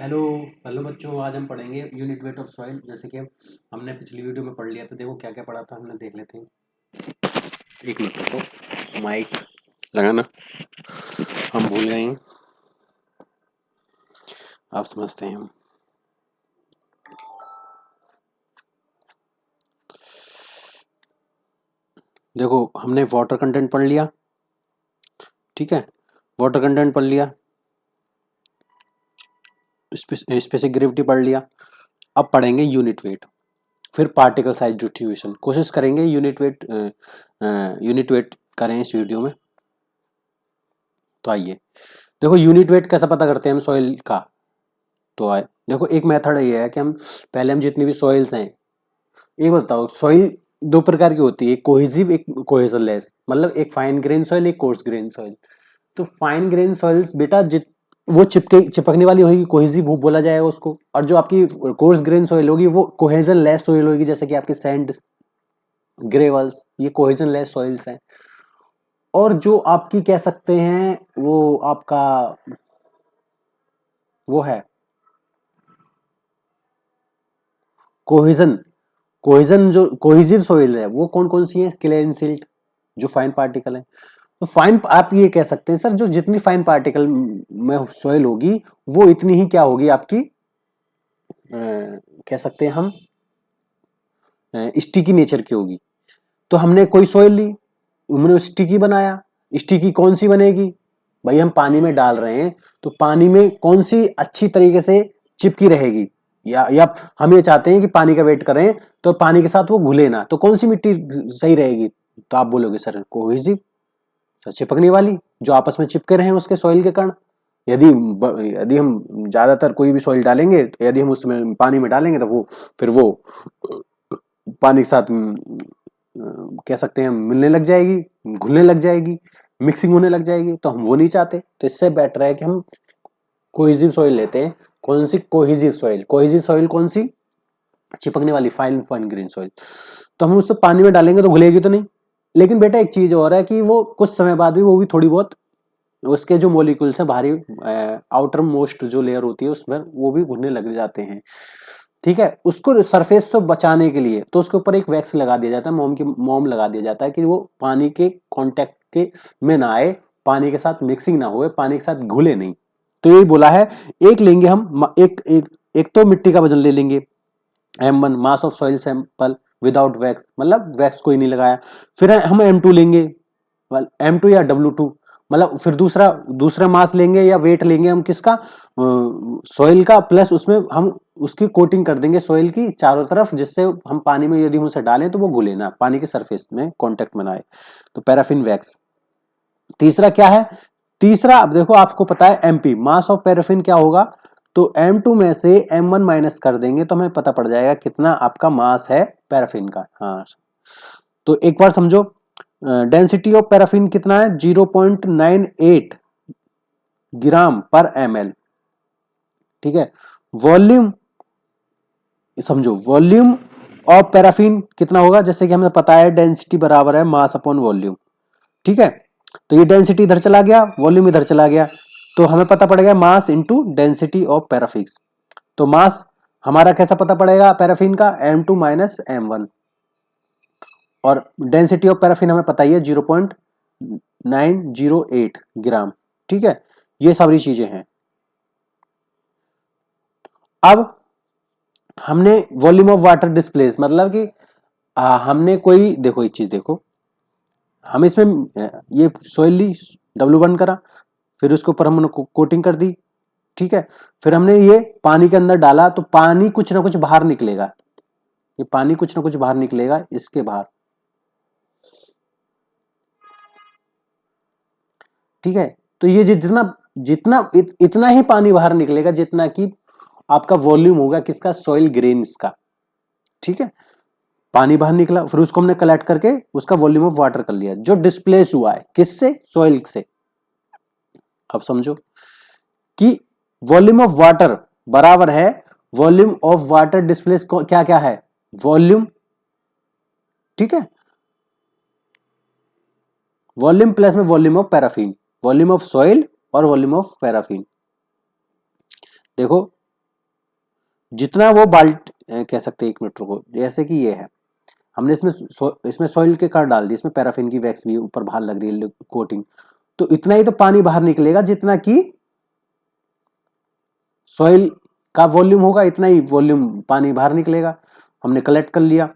Hello hello बच्चों, आज हम पढ़ेंगे यूनिट वेट ऑफ सॉइल। जैसे कि हमने पिछली वीडियो में पढ़ लिया था। देखो क्या क्या पढ़ा था हमने, देख लेते हैं। एक मिनट रुको, माइक लगाना हम भूल गए हैं, आप समझते हैं हम। देखो हमने वाटर कंटेंट पढ़ लिया, ठीक है। वाटर कंटेंट पढ़ लिया, स्पेसिफिक ग्रेविटी पढ़ लिया। अब पढ़ेंगे यूनिट वेट, फिर पार्टिकल साइज डिस्ट्रीब्यूशन। कोशिश करेंगे यूनिट वेट करें इस वीडियो में। तो आइए, देखो यूनिट वेट कैसा पता करते हैं हम सॉइल का। तो आए देखो, एक मेथड ये है कि हम जितनी भी सॉइल्स हैं, ये बताओ सॉइल दो प्रकार की होती है, एक कोहेसिव एक कोहेजनलेस। मतलब एक फाइन ग्रेन सॉइल, एक कोर्स ग्रेन सॉइल। तो फाइन ग्रेन सॉइल्स बेटा वो चिपकने वाली होगी, कोहेसिव वो बोला जाएगा उसको। और जो आपकी कोर्स ग्रेन सॉइल होगी वो कोहेजन लेस सॉइल होगी, जैसे कि आपके सैंड, ग्रेवल्स, ये कोहेजन लेस सॉइल्स हैं। और जो आपकी कह सकते हैं वो आपका वो है कोहेजन। कोहेजन जो कोहेसिव सॉइल है वो कौन कौन सी है? क्ले एंड सिल्ट, जो फाइन पार्टिकल है। तो फाइन आप ये कह सकते हैं सर, जो जितनी फाइन पार्टिकल में सॉइल होगी वो इतनी ही क्या होगी आपकी, कह सकते हैं हम स्टिकी नेचर की होगी। तो हमने कोई सॉइल ली, हमने स्टिकी बनाया। स्टिकी कौन सी बनेगी भाई? हम पानी में डाल रहे हैं तो पानी में कौन सी अच्छी तरीके से चिपकी रहेगी, या हम ये चाहते हैं कि पानी का वेट करें तो पानी के साथ वो घुले ना, तो कौन सी मिट्टी सही रहेगी? तो आप बोलोगे सर कोहेसिव, चिपकने वाली, जो आपस में चिपके रहे उसके सॉइल के कण। यदि यदि हम ज्यादातर कोई भी सॉइल डालेंगे, तो यदि हम उसमें पानी में डालेंगे तो वो फिर वो पानी के साथ कह सकते हैं मिलने लग जाएगी, घुलने लग जाएगी, मिक्सिंग होने लग जाएगी। तो हम वो नहीं चाहते। तो इससे बेटर है कि हम कोहेसिव सॉइल लेते हैं। कौन सी? Cohesive soil. कोहेसिव सॉइल कौन सी? चिपकने वाली, फाइन फाइन ग्रेन सॉइल। तो हम उससे पानी में डालेंगे तो घुलेगी तो नहीं। लेकिन बेटा एक चीज और है कि वो कुछ समय बाद भी वो भी थोड़ी बहुत उसके जो मोलिक्यूल्स हैं बाहरी, आउटर मोस्ट जो लेयर होती है उसमें, वो भी घुलने लग जाते हैं, ठीक है। उसको सरफेस से बचाने के लिए तो उसके ऊपर एक वैक्स लगा दिया जाता है, मोम लगा दिया जाता है कि वो पानी के कांटेक्ट के में ना आए, पानी के साथ मिक्सिंग ना हो, पानी के साथ घुले नहीं। तो यही बोला है। एक लेंगे हम, एक तो मिट्टी का वजन ले लेंगे, M1 mass of soil sample without wax, मतलब वैक्स कोई नहीं लगाया। फिर हम M2 लेंगे, M2 या W2, मतलब फिर दूसरा दूसरा मास लेंगे या वेट लेंगे हम किसका? सॉइल का। प्लस उसमें हम उसकी कोटिंग कर देंगे सॉइल की चारों तरफ, जिससे हम पानी में यदि हम उसे डालें तो वो घुले ना, पानी के सरफेस में कांटेक्ट में ना आए। तो पैराफिन वैक्स। तीसरा क्या है? तीसरा, अब देखो आपको पता है MP, मास ऑफ पैराफिन क्या होगा? तो M2 में से M1 माइनस कर देंगे तो हमें पता पड़ जाएगा कितना आपका मास है पैराफिन का। हाँ, तो एक बार समझो, डेंसिटी ऑफ पैराफिन कितना है? 0.98 ग्राम पर ml, ठीक है। वॉल्यूम समझो, वॉल्यूम ऑफ पैराफिन कितना होगा? जैसे कि हमें पता है डेंसिटी बराबर है मास अपॉन वॉल्यूम, ठीक है। तो ये डेंसिटी इधर चला गया, वॉल्यूम इधर चला गया, तो हमें पता पड़ेगा mass into density of paraffin. तो मास हमारा कैसा पता पड़ेगा पैराफिन का? M2 minus M1। और डेंसिटी ऑफ पैराफिन हमें पता ही है 0.908 ग्राम, ठीक है। ये सारी चीजें हैं। अब हमने वॉल्यूम ऑफ वाटर डिस्प्लेस, मतलब कि हमने कोई, देखो एक चीज देखो, हम इसमें ये सॉइल ली, W1 करा, फिर उसके ऊपर हमने कोटिंग कर दी, ठीक है। फिर हमने ये पानी के अंदर डाला तो पानी कुछ ना कुछ बाहर निकलेगा, ये पानी कुछ ना कुछ बाहर निकलेगा इसके बाहर, ठीक है। तो ये जितना जितना इतना ही पानी बाहर निकलेगा जितना कि आपका वॉल्यूम होगा किसका? सॉइल ग्रेन्स का, ठीक है। पानी बाहर निकला, फिर उसको हमने कलेक्ट करके उसका वॉल्यूम ऑफ वाटर कर लिया, जो डिस्प्लेस हुआ है किससे? सॉइल से। अब समझो कि वॉल्यूम ऑफ वाटर बराबर है वॉल्यूम ऑफ वाटर डिस्प्लेस, क्या क्या है? वॉल्यूम, ठीक है। वॉल्यूम प्लस में volume of paraffin, volume of soil और वॉल्यूम ऑफ पैराफिन। देखो जितना वो कह सकते हैं, 1 मीटर को, जैसे कि ये है, हमने इसमें सॉइल के कण डाल दिए, इसमें पैराफिन की वैक्स भी ऊपर बाहर लग रही है कोटिंग, तो इतना ही तो पानी बाहर निकलेगा जितना कि सॉइल का वॉल्यूम होगा, इतना ही वॉल्यूम पानी बाहर निकलेगा। हमने कलेक्ट कर लिया,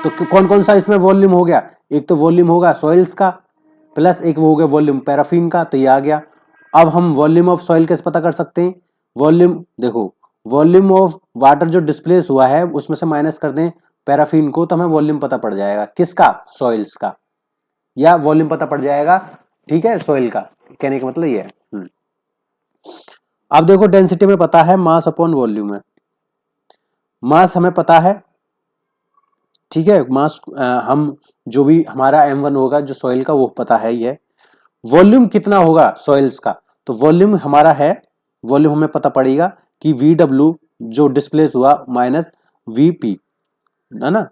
तो कौन कौन सा इसमें वॉल्यूम हो गया, एक तो वॉल्यूम होगा सॉइल्स का, प्लस एक वो हो गया वॉल्यूम पैराफिन का, तो ये आ गया। अब हम वॉल्यूम ऑफ सॉइल कैसे पता कर सकते हैं, वॉल्यूम देखो, वॉल्यूम ऑफ वाटर जो डिस्प्लेस हुआ है उसमें से माइनस कर दें पैराफिन को, तो हमें वॉल्यूम पता पड़ जाएगा, किसका, सॉइल्स का, या वॉल्यूम पता पड़ जाएगा, ठीक है, सॉइल का, कहने का मतलब ये है। अब देखो डेंसिटी में पता है मास अपॉन वॉल्यूम है, मास हमें पता है, ठीक है, मास हम जो भी हमारा m1 होगा जो सॉइल का वो पता है ही है। वॉल्यूम कितना होगा सॉइल्स का, तो वॉल्यूम हमारा है, वॉल्यूम हमें पता पड़ेगा कि VW जो डिस्प्लेस हुआ माइनस VP, है ना,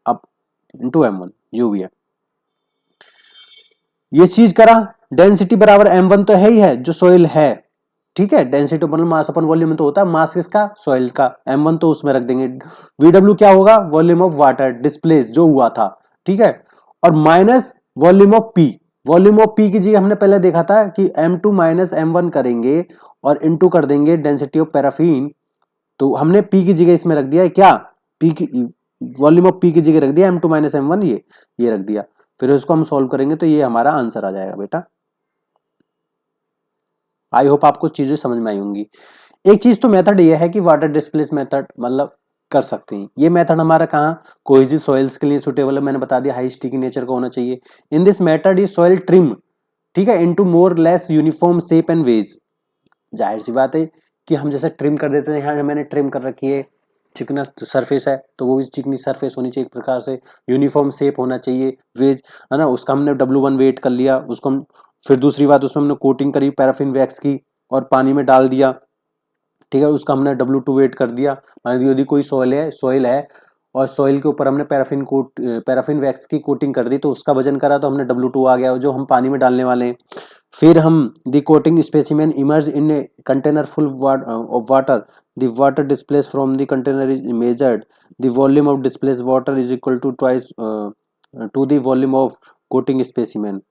अब इंटू M1 जो भी है, ये चीज करा। डेंसिटी बराबर M1 तो है ही है जो सॉइल है, ठीक है, डेंसिटी मतलब मास अपन वॉल्यूम तो होता है, मास किसका, सॉइल का, M1 तो उसमें रख देंगे। VW क्या होगा, वॉल्यूम ऑफ वाटर डिस्प्लेस जो हुआ था, ठीक है, और minus volume of P, volume of P की जगह हमने पहले देखा था कि M2 माइनस M1 करेंगे और इनटू कर देंगे डेंसिटी ऑफ पैराफिन, तो हमने P की जगह इसमें रख दिया है क्या, P की वॉल्यूम ऑफ P की जगह रख दिया M2 माइनस M1, ये रख दिया। फिर इसको हम सॉल्व करेंगे तो ये हमारा आंसर आ जाएगा बेटा। आई होप आपको चीजें समझ में आई होंगी। एक चीज तो मेथड ये है कि वाटर डिस्प्लेस मेथड मतलब कर सकते हैं, ये मेथड हमारा कहाँ कोहेसिव सॉइल्स के लिए सुटेबल है, मैंने बता दिया हाई स्टिकी नेचर का होना चाहिए। In this method is soil trim, ठीक है, into more less uniform shape and wedge. जाहिर सी बात है कि हम जैसे ट्रिम कर देते हैं, यहाँ मैंने ट्रिम कर रखी है, चिकना सरफेस है तो वो भी चिकनी सरफेस होनी चाहिए, एक प्रकार से यूनिफॉर्म शेप होना चाहिए, वेज, है ना, उसका हमने W1 वेट कर लिया, उसको हम फिर दूसरी बात उसमें हमने कोटिंग करी पैराफिन वैक्स की और पानी में डाल दिया, ठीक है, उसका हमने W2 वेट कर दिया। मान यदि कोई सॉइल है और सॉइल के ऊपर हमने पैराफिन वैक्स की कोटिंग कर दी तो उसका वजन करा तो हमने W2 आ गया जो हम पानी में डालने वाले हैं। फिर हम the coating specimen immerse in a container full of water, the water displace from the container is measured, the volume of displace water is equal to twice to the volume of coating specimen.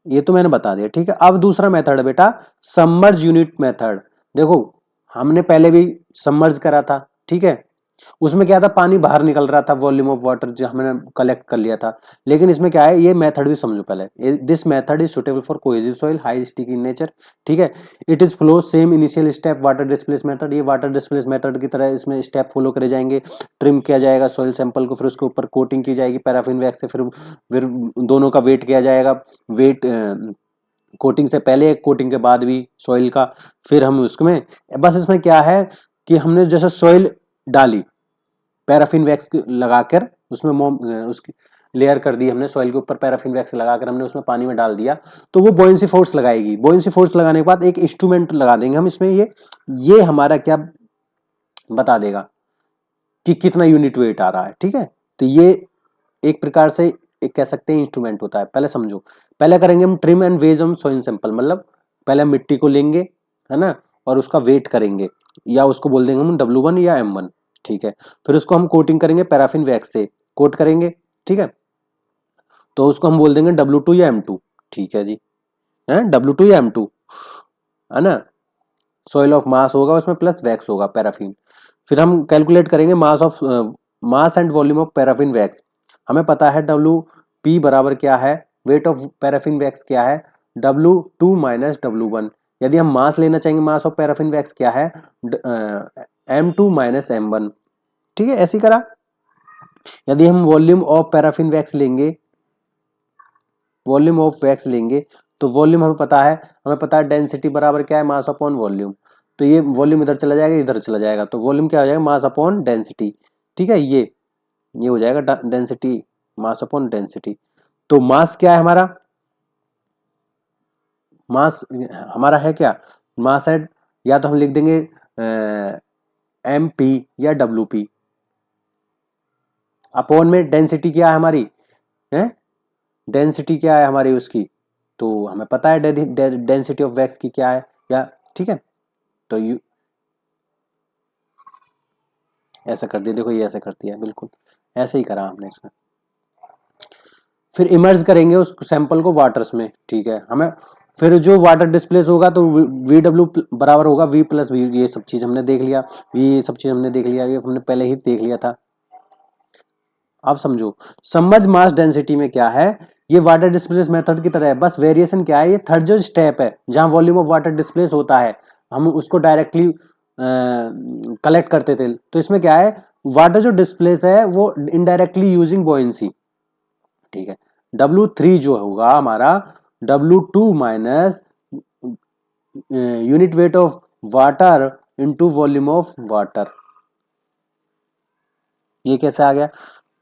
ये तो मैंने बता दिया, ठीक है। अब दूसरा method है बेटा सबमर्ज यूनिट मेथड। देखो हमने पहले भी सबमर्ज करा था, ठीक है, उसमें क्या था पानी बाहर निकल रहा था, वॉल्यूम ऑफ वाटर जो हमने कलेक्ट कर लिया था, लेकिन इसमें क्या है, ये मेथड भी समझो पहले, this method is suitable for cohesive soil high sticky nature, ठीक है, it is flow same initial step water displace method, ये वाटर डिस्प्लेस मेथड की तरह इसमें स्टेप फॉलो करे जाएंगे, ट्रिम किया जाएगा सॉइल सैंपल को, फिर उसके ऊपर कोटिंग की जाएगी पैराफिन वैक्स से, फिर दोनों का वेट किया जाएगा, वेट कोटिंग से पहले कोटिंग के बाद भी सॉइल का, फिर हम उसमें बस इसमें क्या है कि हमने जैसे सॉइल डाली पैराफिन वैक्स लगाकर उसमें उसकी लेयर कर दी हमने सॉइल के ऊपर, पैराफिन वैक्स लगाकर हमने उसमें पानी में डाल दिया तो वो बॉयंसी फोर्स लगाएगी, बॉयंसी फोर्स लगाने के बाद एक इंस्ट्रूमेंट लगा देंगे हम इसमें, ये हमारा क्या बता देगा कि कितना यूनिट वेट आ रहा है, ठीक है, तो ये एक प्रकार से एक कह सकते हैं इंस्ट्रूमेंट होता है। पहले समझो, पहले करेंगे हम trim and wedge on soil sample, मतलब पहले मिट्टी को लेंगे, है ना, और उसका वेट करेंगे, या उसको बोल देंगे हम W1 या M1, ठीक है, फिर उसको हम कोटिंग करेंगे पैराफिन वैक्स से, कोट करेंगे, ठीक है, तो उसको हम बोल देंगे W2 या M2, ठीक है जी, है W2 या M2, है ना, सॉइल ऑफ मास होगा उसमें प्लस वैक्स होगा पैराफिन। फिर हम कैलकुलेट करेंगे mass and volume of paraffin wax, हमें पता है WP बराबर क्या है, वेट ऑफ पैराफिन वैक्स क्या है, W2 माइनस W1। यदि हम मास लेना चाहेंगे, मास ऑफ पैराफिन वैक्स क्या है, M2 माइनस M1, ठीक है, ऐसे करा। यदि हम वॉल्यूम ऑफ पैराफिन वैक्स लेंगे, वॉल्यूम ऑफ वैक्स लेंगे तो वॉल्यूम हमें पता है डेंसिटी बराबर क्या है, मास अपॉन वॉल्यूम, तो ये वॉल्यूम इधर चला जाएगा इधर चला जाएगा, तो वॉल्यूम क्या हो जाएगा, मास अपॉन डेंसिटी, ठीक है, ये हो जाएगा डेंसिटी, मास अपॉन डेंसिटी। तो मास क्या है हमारा, मास हमारा है क्या, मास है, या तो हम लिख देंगे MP या WP, अपॉन में डेंसिटी क्या है हमारी, है डेंसिटी क्या है हमारी उसकी, तो हमें पता है डेंसिटी ऑफ वैक्स की क्या है, या ठीक है, तो यू ऐसा कर दिया, देखो ये ऐसा कर दिया, बिल्कुल ऐसे ही करा हमने इसमें। फिर इमर्ज करेंगे उस सैंपल को वाटर्स में, ठीक है। हमें फिर जो वाटर डिस्प्लेस होगा तो वी डब्ल्यू बराबर होगा वी प्लस वी, ये सब चीज हमने देख लिया, ये सब चीज हमने देख लिया, ये हमने पहले ही देख लिया था। अब समझो सबमर्ज मास डेंसिटी में क्या है, ये वाटर डिस्प्लेस मेथड की तरह है, बस वेरिएशन क्या है, ये थर्ड जो स्टेप है जहां वॉल्यूम ऑफ वाटर डिस्प्लेस होता है हम उसको डायरेक्टली कलेक्ट करते थे, तो इसमें क्या है, वाटर जो डिस्प्लेस है वो इनडायरेक्टली यूजिंग बॉयंसी, ठीक है। W3 जो होगा हमारा W2 minus unit weight of water into volume of water. ये कैसे आ गया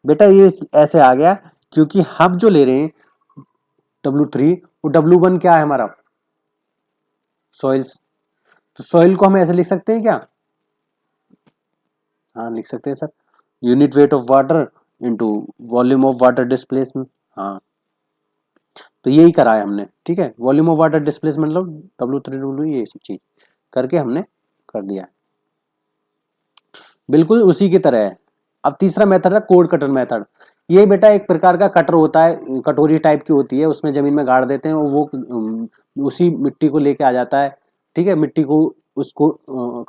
बेटा, ये ऐसे आ गया क्योंकि हम जो ले रहे हैं W3, वो W1 क्या है हमारा, सॉइल्स, तो सॉइल को हम ऐसे लिख सकते हैं क्या, हाँ लिख सकते हैं sir, unit weight of water into volume of water displacement, हाँ तो यही करा है हमने, ठीक है। वॉल्यूम ऑफ वाटर डिस्प्लेसमेंट मतलब W3 ये सब चीज करके हमने कर दिया, बिल्कुल उसी की तरह है। अब तीसरा मेथड है कोड कटर मेथड। ये बेटा एक प्रकार का कटर होता है, कटोरी टाइप की होती है, उसमें जमीन में गाड़ देते हैं और वो उसी मिट्टी को लेके आ जाता है, ठीक है, मिट्टी को उसको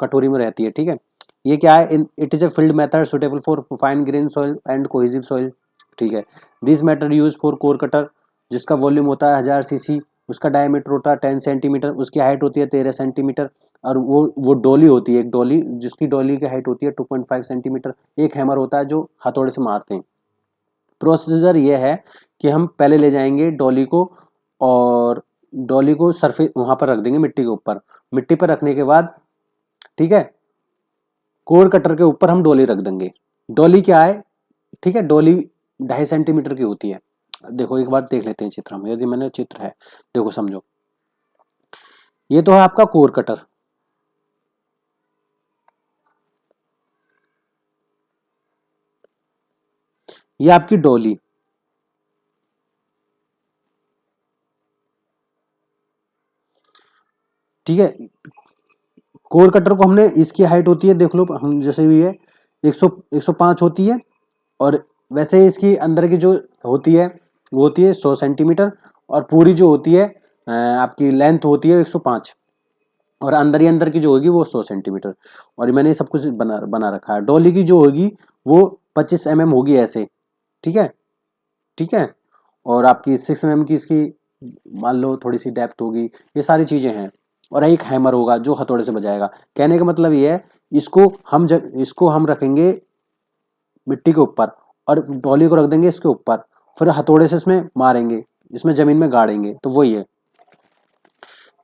कटोरी में रहती है, ठीक है। ये क्या है, it is a field method suitable for fine grain soil and cohesive soil, ठीक है। This method use for core cutter, जिसका वॉल्यूम होता है 1000 सीसी, उसका डायमीटर होता है 10 सेंटीमीटर, उसकी हाइट होती है 13 सेंटीमीटर, और वो डोली होती है, एक डोली जिसकी डोली की हाइट होती है 2.5 सेंटीमीटर, एक हैमर होता है जो हथौड़े से मारते हैं। प्रोसीजर ये है कि हम पहले ले जाएंगे डोली को और डोली को सरफेस वहां पर रख देंगे मिट्टी के ऊपर, मिट्टी पर रखने के बाद, ठीक है, कोर कटर के ऊपर हम डोली रख देंगे। डोली क्या है, ठीक है, डोली 2.5 सेंटीमीटर की होती है। देखो एक बार देख लेते हैं चित्र में, यदि मैंने चित्र है, देखो समझो, ये तो है आपका कोर कटर, ये आपकी डोली, ठीक है। कोर कटर को हमने, इसकी हाइट होती है देख लो हम जैसे भी है 105 होती है, और वैसे इसकी अंदर की जो होती है वो होती है 100 सेंटीमीटर, और पूरी जो होती है आपकी लेंथ होती है 105, और अंदर ही अंदर की जो होगी वो 100 सेंटीमीटर, और मैंने सब कुछ बना बना रखा है। डॉली की जो होगी वो 25 mm होगी ऐसे, ठीक है, ठीक है, और आपकी 6 mm की इसकी मान लो थोड़ी सी डेप्थ होगी, ये सारी चीजें हैं, और एक हैमर होगा जो हथौड़े से बजाएगा। कहने का मतलब ये है, इसको हम रखेंगे मिट्टी के ऊपर और डॉली को रख देंगे इसके ऊपर, फिर हथौड़े से इसमें मारेंगे, इसमें जमीन में गाड़ेंगे, तो वही है,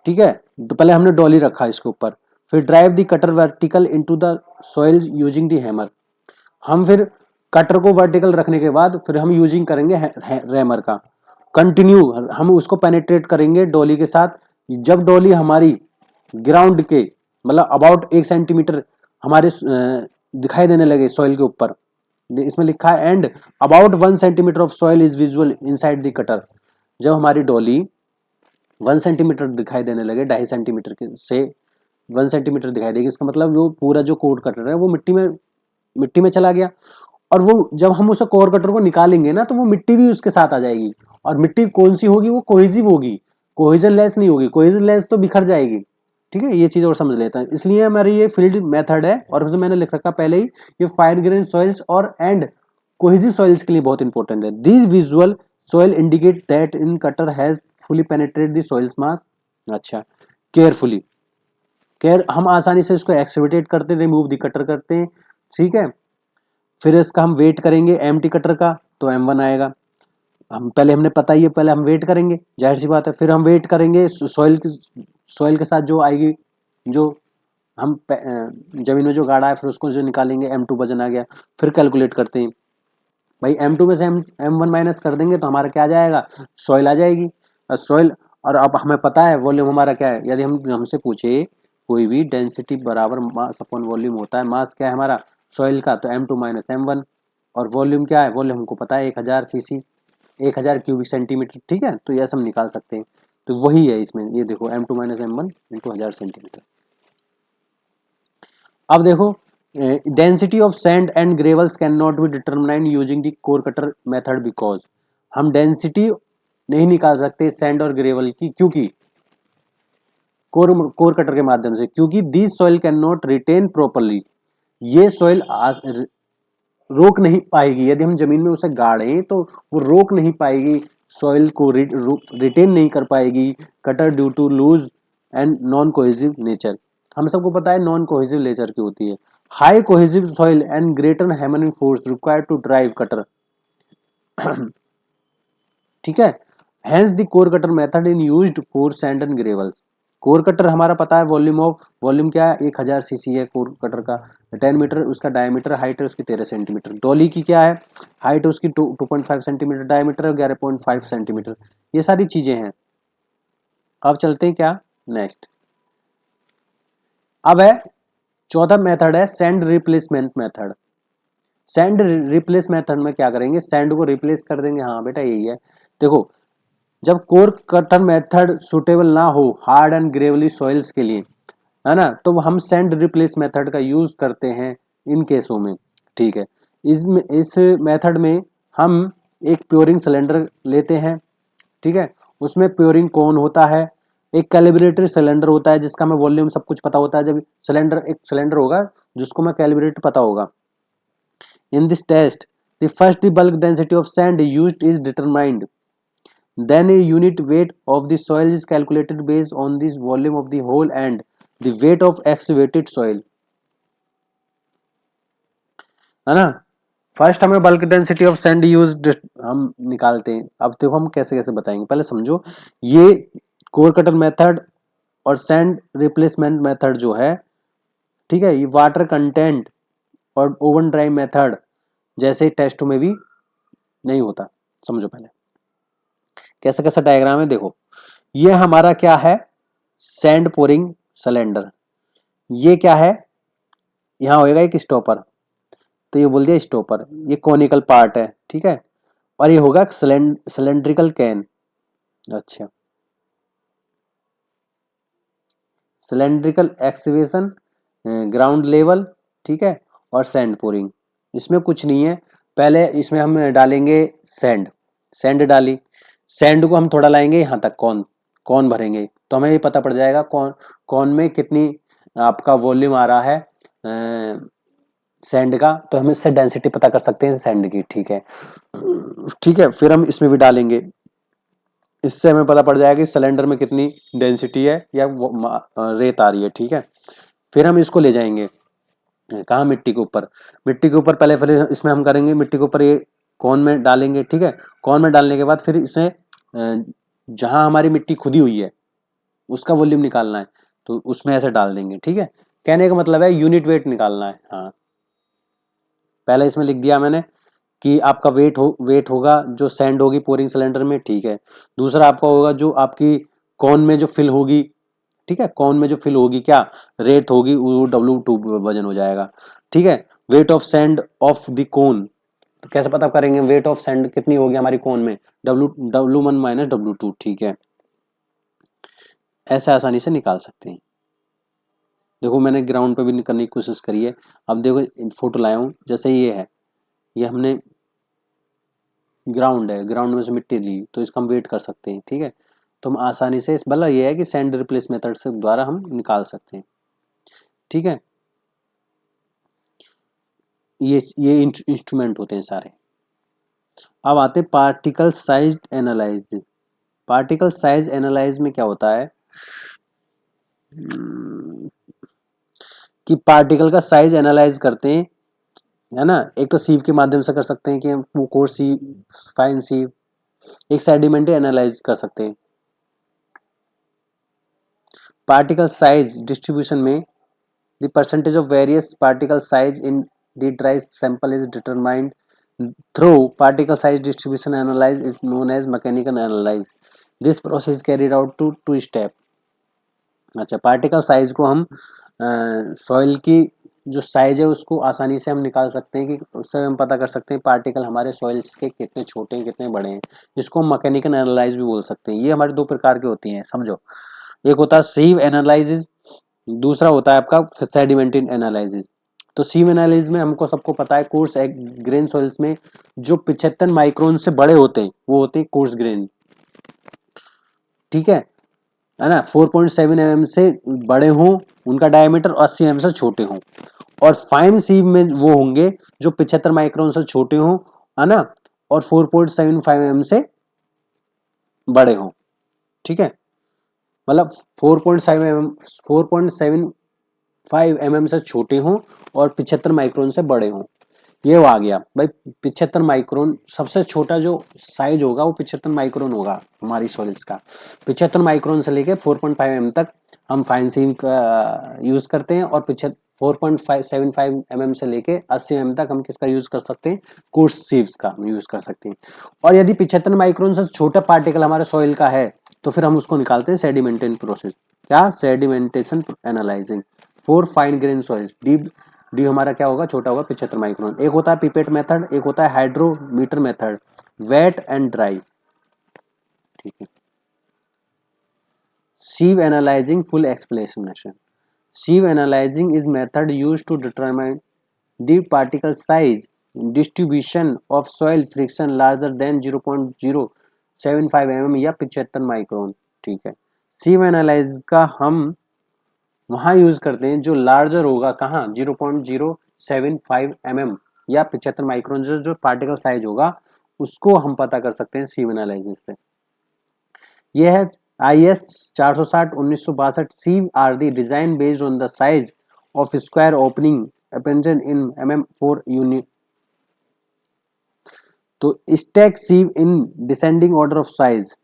ठीक है। तो पहले हमने डॉली रखा इसके ऊपर, फिर drive the cutter vertical into the soil using the hammer. हम फिर कटर को वर्टिकल रखने के बाद फिर हम यूजिंग करेंगे रैमर का, कंटिन्यू हम उसको पेनिट्रेट करेंगे डॉली के साथ। जब डॉली हमारी ग्राउंड के मतलब अबाउट 1 सेंटीमीटर हमारे दिखाई देने लगे सॉइल के ऊपर, इसमें लिखा है and about 1 centimetre of soil is visual inside the cutter, जब हमारी डॉली 1 सेंटीमीटर दिखाई देने लगे, 2.5 सेंटीमीटर से 1 सेंटीमीटर दिखाई देगी, इसका मतलब वो पूरा जो कोड कटर है वो मिट्टी में चला गया, और वो जब हम उसे कोर कटर को निकालेंगे ना तो वो मिट्टी भी उसके साथ आ जाएगी, और मिट्टी कौन सी होगी, वो कोहेसिव होगी, कोहेजन लेस नहीं होगी, कोहेजन लेस तो बिखर जाएगी, ठीक है। ये चीज और समझ लेता है, इसलिए हमारी ये फील्ड मेथड है, और मैंने लिख रखा पहले ही, ये फाइन ग्रेन सॉइल्स और एंड कोहेसिव सॉइल्स के लिए बहुत इंपॉर्टेंट है। This visual soil indicate that in cutter has fully penetrate the soils mass, अच्छा, केयरफुली, केयर हम आसानी से इसको एक्सट्रीवेट करते हैं, रिमूव द कटर करते हैं, ठीक है। फिर इसका हम वेट करेंगे एम्प्टी कटर का, तो M1 आएगा, हम पहले हमने पता ही है, पहले हम वेट करेंगे, जाहिर सी बात है, फिर हम वेट करेंगे सॉइल के साथ जो आएगी, जो हम जमीन में जो गाड़ा है फिर उसको जो निकालेंगे, M2 वजन आ गया, फिर कैलकुलेट करते हैं भाई, M2 में से M1 माइनस कर देंगे तो हमारा क्या आ जाएगा, सॉइल आ जाएगी, सॉइल। और अब हमें पता है वॉल्यूम हमारा क्या है, यदि हम हमसे पूछे कोई भी डेंसिटी बराबर मास अपॉन वॉल्यूम होता है, मास क्या है हमारा सॉइल का, तो M2 माइनस M1, और वॉल्यूम क्या है, वॉल्यूम हमको पता है 1000 सीसी, 1000 क्यूबिक सेंटीमीटर, ठीक है, तो ये हम निकाल सकते हैं, तो वही है इसमें, ये देखो M2 minus M1 into 1000 centimetre, अब देखो, density of sand and gravels can not be determined using the core cutter method because हम डेंसिटी नहीं निकाल सकते सैंड और ग्रेवल की, क्योंकि कोर कोर कटर के माध्यम से, क्योंकि this soil can not retain properly, ये सॉइल रोक नहीं पाएगी, यदि हम जमीन में उसे गाड़ें तो वो रोक नहीं पाएगी, सॉइल को रिटेन नहीं कर पाएगी cutter due to loose and non cohesive nature. हम सबको पता है नॉन कोहेसिव नेचर की होती है। High cohesive soil and greater hammering force required to drive cutter, ठीक है। Hence the core cutter method in used for sand and gravels. Core cutter हमारा पता है वॉल्यूम क्या है, 1000 सीसी है कोर कटर का, 10 मीटर उसका डायमीटर, हाइट है उसकी 13 सेंटीमीटर। डॉली की क्या है, हाइट है उसकी 2.5 सेंटीमीटर, डायमीटर 11.5 सेंटीमीटर। ये सारी चीजें हैं। अब चलते हैं क्या नेक्स्ट। अब है चौथा मेथड है sand replacement method. Sand replace method में क्या करेंगे, सैंड को रिप्लेस कर देंगे। हाँ बेटा यही है। देखो, जब कोर कटर मेथड सुटेबल ना हो हार्ड एंड ग्रेवली सॉइल्स के लिए, है ना, तो हम सैंड रिप्लेस मेथड का यूज करते हैं इन केसों में, ठीक है। इस मेथड में हम एक प्योरिंग सिलेंडर लेते हैं, ठीक है। उसमें प्योरिंग कौन होता है, एक कैलिब्रेटेड सिलेंडर होता है जिसका हमें वॉल्यूम सब कुछ पता होता है। जब एक सिलेंडर होगा जिसको मैं कैलिब्रेट पता होगा। In this test the first bulk density of sand used is determined, then a unit weight of the soil is calculated based on this volume of the hole and the weight of excavated soil, है ना। First हमें bulk density of sand use हम निकालते हैं। अब देखो हम कैसे कैसे बताएंगे, पहले समझो। ये कोर कटर मेथड और सैंड रिप्लेसमेंट मेथड जो है, ठीक है, ये वाटर कंटेंट और ओवन ड्राई मेथड जैसे टेस्टों में भी नहीं होता। समझो पहले कैसा कैसा डायग्राम है। देखो, ये हमारा क्या है, सैंड पोरिंग सिलेंडर। ये क्या है, यहाँ होएगा एक स्टॉपर, तो ये बोल दिया स्टॉपर, ये कॉनिकल पार्ट है, ठीक है। और ये होगा सिलेंड्रिकल कैन। अच्छा, सिलेंड्रिकल एक्सकेवेशन, ग्राउंड लेवल, ठीक है, और सैंड पोरिंग। इसमें कुछ नहीं है। पहले इसमें हम डालेंगे सैंड, सैंड डाली, सैंड को हम थोड़ा लाएंगे यहाँ तक, कौन कौन भरेंगे, तो हमें ये पता पड़ जाएगा कौन कौन में कितनी आपका वॉल्यूम आ रहा है सैंड का, तो हम इससे डेंसिटी पता कर सकते हैं सैंड की, ठीक है। ठीक है, फिर हम इसमें भी डालेंगे, इससे हमें पता पड़ जाएगा कि सिलेंडर में कितनी डेंसिटी है या रेत आ रही है, ठीक है। फिर हम इसको ले जाएंगे कहाँ, मिट्टी के ऊपर। मिट्टी के ऊपर पहले फिर इसमें हम करेंगे, मिट्टी के ऊपर ये कौन में डालेंगे, ठीक है। कौन में डालने के बाद फिर इसमें जहां हमारी मिट्टी खुदी हुई है उसका वॉल्यूम निकालना है, तो उसमें ऐसे डाल देंगे, ठीक है। कहने का मतलब है यूनिट वेट निकालना है। हाँ, पहले इसमें लिख दिया मैंने कि आपका वेट होगा जो सैंड होगी पोरिंग सिलेंडर में, ठीक है। दूसरा आपका होगा जो आपकी कौन में जो फिल होगी, ठीक है, कौन में जो फिल होगी क्या रेट होगी, वो W2 वजन हो जाएगा, ठीक है। Weight of sand of the cone, तो कैसे पता करेंगे वेट ऑफ सैंड कितनी होगी हमारी कोन में, W1 माइनस W2, ठीक है। ऐसे आसानी से निकाल सकते हैं। देखो मैंने ग्राउंड पे भी करने की कोशिश करी है। अब देखो फोटो लाया हूँ, जैसे ये है, ये हमने ग्राउंड है, ग्राउंड में से मिट्टी ली, तो इसका हम वेट कर सकते हैं, ठीक है। तो हम आसानी से, इस भला ये है कि सैंड रिप्लेस मेथड से द्वारा हम निकाल सकते हैं, ठीक है। ये इंस्ट्रूमेंट होते हैं सारे। अब आते हैं particle size analyse. Particle size analyse में क्या होता है कि पार्टिकल का साइज एनालाइज करते हैं, है ना। एक तो सीव के माध्यम से कर सकते हैं कि वो कोर्स सीव, फाइन सीव, एक सेडिमेंट एनालाइज कर सकते हैं। पार्टिकल साइज डिस्ट्रीब्यूशन में the percentage of various particle size in the dry sample is determined through particle size distribution analysis is known as mechanical analysis. This process is carried out to two step. अच्छा, particle size को हम soil की जो size है उसको आसानी से हम निकाल सकते हैं, कि उससे हम पता कर सकते हैं पार्टिकल हमारे सॉइल्स के कितने छोटे हैं कितने बड़े हैं। इसको हम मैकेनिकल एनालाइज भी बोल सकते हैं। ये हमारे दो प्रकार की होती हैं, समझो। एक होता है सीव एनालाइसिस, दूसरा होता है आपका सेडिमेंटेड एनालिसिस। तो सीव एनालिसिस में हमको सबको पता है कोर्स ग्रेन सॉइल्स में जो 75 माइक्रोन से बड़े होते हैं वो होते हैं कोर्स ग्रेन, ठीक है ना। 4.7 mm से बड़े हों, उनका डायमीटर 80 mm से छोटे हों। और फाइन सीव में वो होंगे जो 75 माइक्रोन से छोटे हों, है ना, और 4.75 mm से बड़े हों, ठीक है। मतलब 4.75 mm से छोटे हों और 75 माइक्रोन से बड़े हों। ये वो आ गया भाई, 75 माइक्रोन सबसे छोटा जो साइज होगा वो 75 माइक्रोन होगा हमारी सॉलिड्स का। 75 माइक्रोन से लेके 4.5 mm तक हम फाइन सीव का यूज करते हैं, और 4.75 mm से लेके 80 mm तक हम किसका यूज कर सकते हैं, कोर्स सीव्स का यूज कर सकते हैं। और यदि 75 माइक्रोन से छोटा पार्टिकल हमारे सॉइल का है तो फिर हम उसको निकालते हैं सेडिमेंटेशन प्रोसेस। क्या, sedimentation analysing for fine grain soil. D हमारा क्या होगा, छोटा होगा 75 माइक्रोन। एक होता है पिपेट मेथड, एक होता है hydrometer method, wet and dry, ठीक है। sieve analyzing full explanation. Sieve analyzing is method used to determine the particle size distribution of soil friction larger than 0.075 mm या 75 माइक्रोन, ठीक है। sieve एनालाइज का हम वहां यूज करते हैं जो लार्जर होगा, कहाँ, 0.075 mm या 75 माइक्रोन, जो पार्टिकल साइज होगा उसको हम पता कर सकते हैं sieve एनालिसिस से। यह है IS 460/1962 sieve are the design based on the size of square opening appended in mm for unit। तो stack sieve in descending order of size।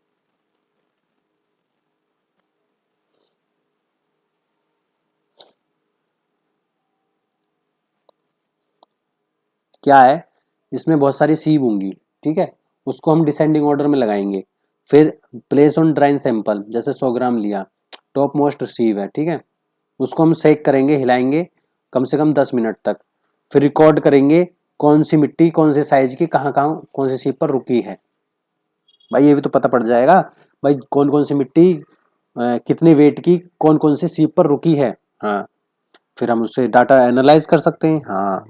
क्या है, इसमें बहुत सारी सीव होंगी, ठीक है, उसको हम डिसेंडिंग ऑर्डर में लगाएंगे। फिर प्लेस ऑन ड्राइन सैंपल, जैसे 100 ग्राम लिया, टॉप मोस्ट सीव है, ठीक है, उसको हम सेक करेंगे, हिलाएंगे कम से कम 10 मिनट तक। फिर रिकॉर्ड करेंगे कौन सी मिट्टी कौन से साइज की कहाँ कहाँ कौन सी सीप पर रुकी है। भाई ये भी तो पता पड़ जाएगा भाई, कौन कौन सी मिट्टी कितने वेट की कौन कौन सी सीप पर रुकी है। हाँ, फिर हम उससे डाटा एनालाइज कर सकते हैं। हाँ,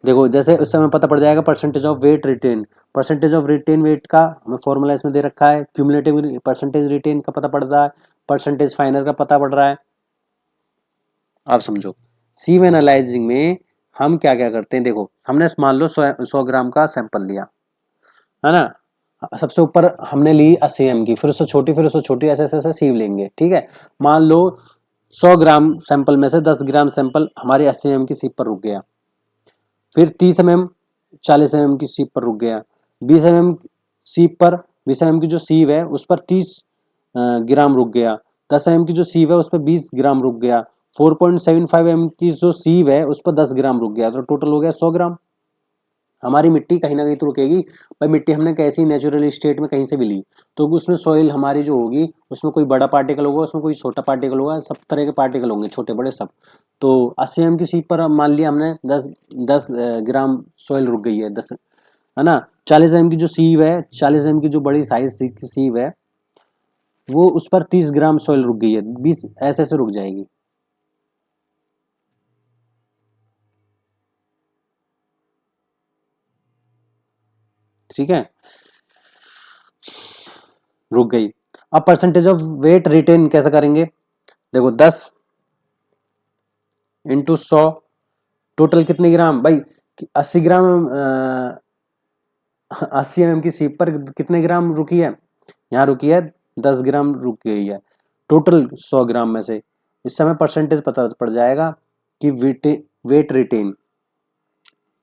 देखो जैसे उस समय पता पड़ जाएगा percentage of weight retain. Percentage of retain weight का हमें फॉर्मूला इसमें दे रखा है। क्यूमुलेटिव परसेंटेज रिटेन का पता पड़ रहा है, परसेंटेज फाइनल का पता पड़ रहा है। आप समझो, सीव एनालाइजिंग में हम क्या क्या करते हैं। देखो हमने मान लो 100 ग्राम का सैंपल लिया, है ना, सबसे ऊपर हमने ली 80 एम की, फिर उससे छोटी, फिर उससे छोटी, ऐसे ऐसे ऐसे सीव लेंगे, ठीक है। मान लो 100 ग्राम सैंपल में से 10 ग्राम सैंपल हमारे 80 एम की सीव पर रुक गया, फिर 30 mm 40 mm की सीप पर रुक गया, 20 mm सीप पर 20 mm की जो सीव है उस पर 30 ग्राम रुक गया, 10 mm की जो सीव है उस पर 20 ग्राम रुक गया, 4.75 mm की जो सीव है उस पर 10 ग्राम रुक गया, तो टोटल हो गया 100 ग्राम। हमारी मिट्टी कहीं ना कहीं तो रुकेगी भाई, मिट्टी हमने कैसी नेचुरल स्टेट में कहीं से भी ली, तो उसमें सॉइल हमारी जो होगी उसमें कोई बड़ा पार्टिकल होगा, उसमें कोई छोटा पार्टिकल होगा, सब तरह के पार्टिकल होंगे, छोटे बड़े सब। तो 80 एम की सीप पर मान लिया हमने 10 ग्राम सॉइल रुक गई है, 10, है ना। 40 एम की जो सीव है, 40 एम की जो बड़ी साइज की सीव है वो उस पर 30 ग्राम सॉइल रुक गई है, 20 ऐसे ऐसे रुक जाएगी। ठीक है, रुक गई। अब परसेंटेज ऑफ वेट रिटेन कैसे करेंगे, देखो 10 इंटू 100, टोटल कितने ग्राम भाई, 80 ग्राम 80 एम की सीप पर कितने ग्राम रुकी है, यहाँ रुकी है 10 ग्राम रुक गई है, टोटल 100 ग्राम में से। इस समय परसेंटेज पता पड़ जाएगा कि वेट रिटेन,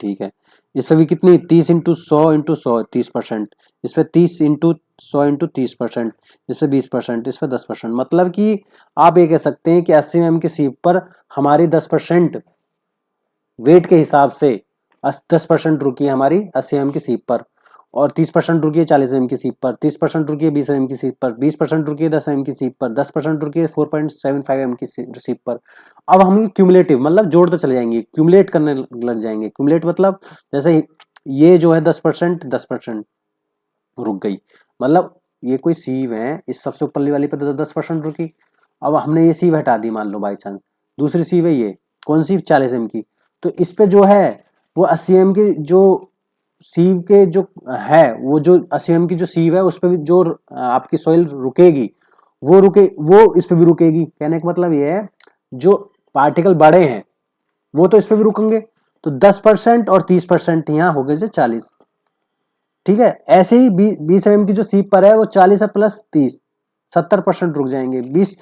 ठीक है। इस पर भी कितनी, 30 इंटू 100 30%, इस पर 30 इंटू 100 30%, इस पर 20%, इस पर 10%। मतलब कि आप ये कह सकते हैं कि 80 एम की सीप पर हमारी 10% वेट के हिसाब से 10% रुकी है हमारी 80 एम की सीप पर, और 30% रुकी है 40 एम की सीप पर, 30% रुकी है 20 एम की सीप पर, 20% रुकी है 10 एम की सीप पर, 10% रुकी है 4.75 एम की सीप पर। अब हम ये क्यूमुलेटिव मतलब जोड़ते चले जाएंगे, क्यूमुलेट करने लग जाएंगे। क्यूमुलेट मतलब जैसे ये जो है 10% 10% रुक गई, मतलब ये कोई सीव है, इस सबसे ऊपर वाली पर 10% रुकी, अब हमने ये सीव हटा दी मान लो बाई चांस, दूसरी सीव है ये कौन सी 40 एम की, तो इस पे जो है वो 80 एम की जो सीव के जो है, वो जो 80 एम की जो सीव है उस पे भी जो आपकी सॉइल रुकेगी वो इस पे भी रुकेगी। कहने का मतलब ये है जो पार्टिकल बड़े हैं वो तो इस पे भी रुकेंगे, तो 10% और 30% यहाँ हो गए जो 40। ठीक है, ऐसे ही 20 एम की जो सीप पर है वो 40 प्लस 30 70% रुक जाएंगे 20,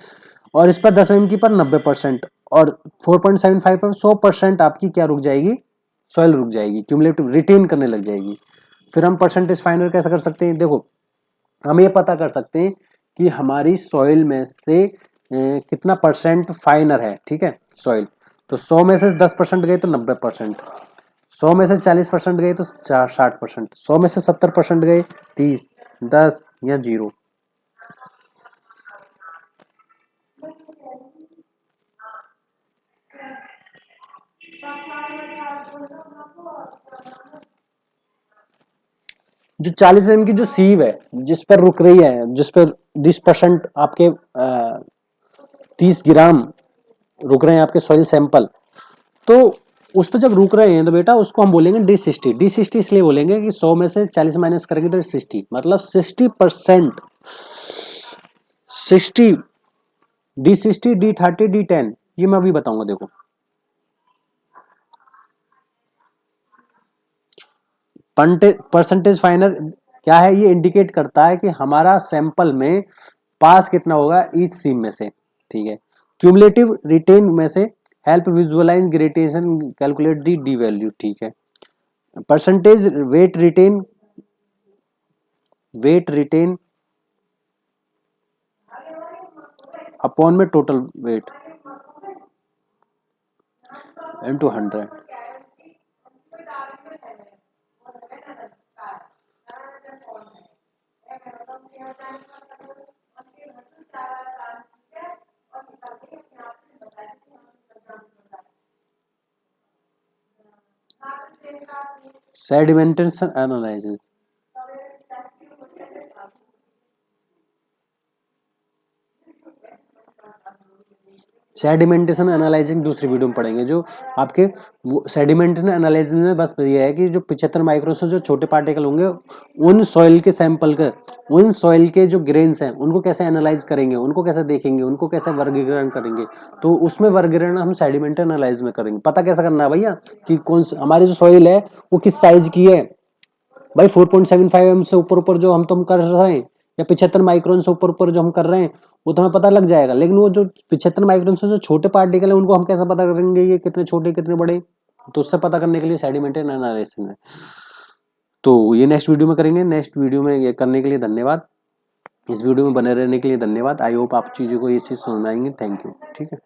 और इस पर 10 एम की पर 90%, और 4.75 पर 100% आपकी क्या रुक जाएगी, सॉइल रुक जाएगी, क्यूमुलेटिव रिटेन करने लग जाएगी। फिर हम परसेंटेज फाइनल कैसे कर सकते हैं, देखो हम ये पता कर सकते हैं कि हमारी सॉइल में से कितना परसेंट फाइनर है। ठीक है, सॉइल तो 100 में से 10% गए तो 90%, 100 में से 40% गए तो 60%, 100 में से 70% गए 30, 10 या 0। जो 40 एम की जो सीव है जिस पर रुक रही है, जिस पर 20% आपके 30 ग्राम रुक रहे हैं आपके सॉइल सैंपल, तो उस पर जब रुक रहे हैं तो बेटा उसको हम बोलेंगे D60। D60 इसलिए बोलेंगे कि 100 में से 40 माइनस करेंगे तो 60, मतलब 60%, 60, D60, D30, D10, ये मैं अभी बताऊंगा। देखो परसेंटेज फाइनल क्या है, ये इंडिकेट करता है कि हमारा सैंपल में पास कितना होगा ईच सीम में से। ठीक है, क्यूमुलेटिव रिटेन में से help visualise gradation calculate the D value. ठीक है, परसेंटेज वेट रिटेन अपॉन में total weight into 100। Sedimentation analysis, sedimentation analysing दूसरी वीडियो में पढ़ेंगे। जो आपके सेडिमेंटेशन एनालिसिस में बस ये है कि जो 75 माइक्रो से जो छोटे पार्टिकल होंगे उन सॉइल के सैंपल के, उन सॉइल के जो ग्रेन्स हैं उनको कैसे एनालाइज करेंगे, उनको कैसे देखेंगे, उनको कैसे वर्गीकरण करेंगे, तो उसमें वर्गीकरण हम सेडिमेंटेशन एनालाइज में करेंगे। पता कैसा करना है भैया कि कौन हमारी जो सॉइल है वो किस साइज की है। भाई 4.75 एम से ऊपर जो हम तुम कर रहे हैं, या 75 माइक्रोन से ऊपर जो हम कर रहे हैं, वो तो हमें पता लग जाएगा। लेकिन वो जो 75 माइक्रोन से जो छोटे पार्टिकल है उनको हम कैसे पता करेंगे ये कितने छोटे कितने बड़े, तो उससे पता करने के लिए सेडिमेंटेशन एनालिसिस है। तो ये नेक्स्ट वीडियो में करेंगे। नेक्स्ट वीडियो में ये करने के लिए धन्यवाद, इस वीडियो में बने रहने के लिए धन्यवाद। आई होप आप चीजों को ये चीज समझ आएंगे। Thank you. ठीक है।